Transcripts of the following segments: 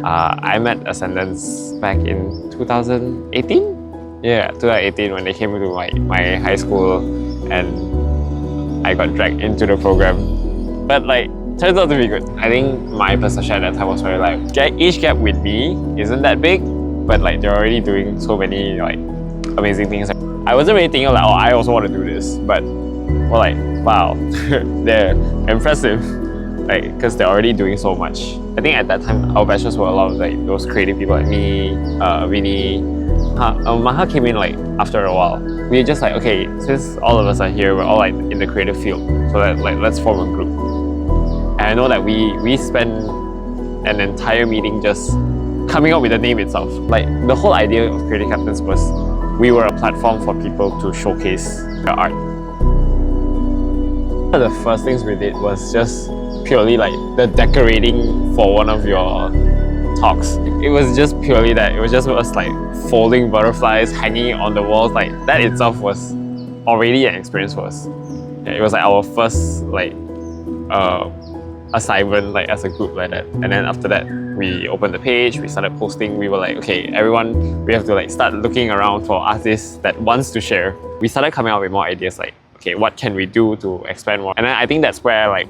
I met Ascendance back in 2018? Yeah, 2018 when they came to my high school and I got dragged into the program. But like, turns out to be good. I think my perception at that time was very like, age gap with me isn't that big, but like they're already doing so many like amazing things. I wasn't really thinking like, oh, I also want to do this, but more like, wow, they're impressive, like, because they're already doing so much. I think at that time, our batches were a lot of like those creative people like me, Vinny. Maha came in like after a while. We were just like, okay, since all of us are here, we're all like in the creative field, so let's form a group. And I know that we spent an entire meeting just coming up with the name itself. Like, the whole idea of Creative Captains was we were a platform for people to showcase their art. One of the first things we did was just purely like the decorating for one of your talks. It was just purely that. It was just us like folding butterflies, hanging on the walls. Like, that itself was already an experience for us. Yeah, it was like our first like assignment like as a group like that. And then after that, we opened the page, we started posting. We were like, okay, everyone, we have to like start looking around for artists that wants to share. We started coming up with more ideas like, okay, what can we do to expand more? And then I think that's where like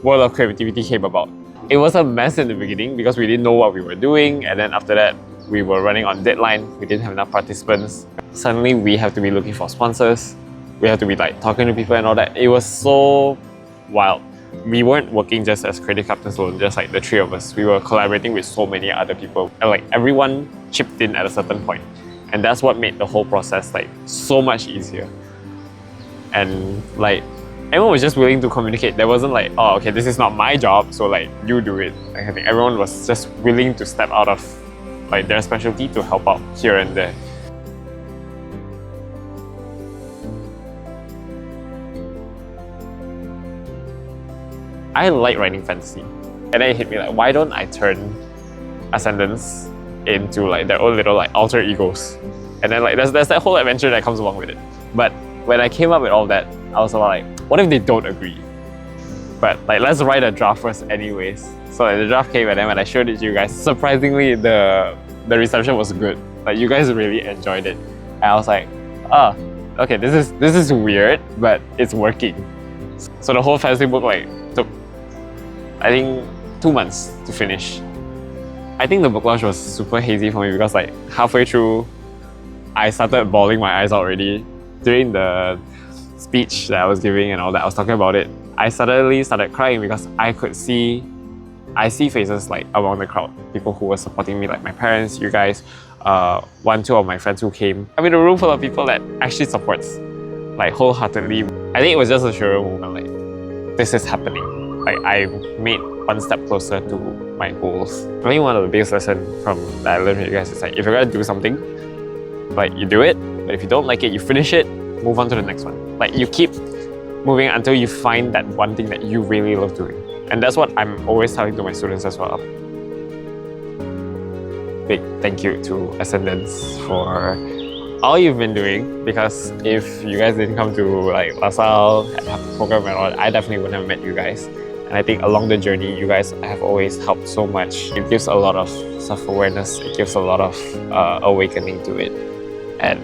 World of Creativity came about. It was a mess in the beginning because we didn't know what we were doing, and then after that, we were running on deadline. We didn't have enough participants. Suddenly, we have to be looking for sponsors. We have to be like talking to people and all that. It was so wild. We weren't working just as Creative Captains alone, just like the three of us. We were collaborating with so many other people, and like everyone chipped in at a certain point. And that's what made the whole process like so much easier. And like, everyone was just willing to communicate. There wasn't like, oh, okay, this is not my job, so like, you do it. Like, I think everyone was just willing to step out of like their specialty to help out here and there. I like writing fantasy. And then it hit me like, why don't I turn Ascendance into like their own little like alter egos? And then like there's that whole adventure that comes along with it. But when I came up with all that, I was like, what if they don't agree? But like, let's write a draft first anyways. So like, the draft came, and then when I showed it to you guys, surprisingly the reception was good. Like, you guys really enjoyed it. And I was like, oh, okay, this is weird, but it's working. So the whole fantasy book like took, I think, 2 months to finish. I think the book launch was super hazy for me because like halfway through, I started bawling my eyes out already. During the speech that I was giving and all that, I was talking about it. I suddenly started crying because I see faces like among the crowd, people who were supporting me, like my parents, you guys, two of my friends who came. I'm in a room full of people that actually supports, like wholeheartedly. I think it was just a surreal moment, like, this is happening. Like, I made one step closer to my goals. I think one of the biggest lessons that I learned from you guys is like, if you're gonna do something, like, you do it, but if you don't like it, you finish it, move on to the next one. Like, you keep moving until you find that one thing that you really love doing. And that's what I'm always telling to my students as well. Big thank you to Ascendance for all you've been doing, because if you guys didn't come to like La Salle and have the program and all, I definitely wouldn't have met you guys. And I think along the journey, you guys have always helped so much. It gives a lot of self-awareness. It gives a lot of awakening to it. And,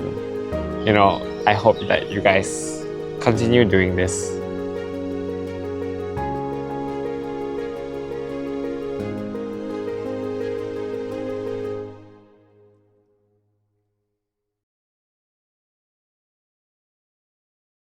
you know, I hope that you guys continue doing this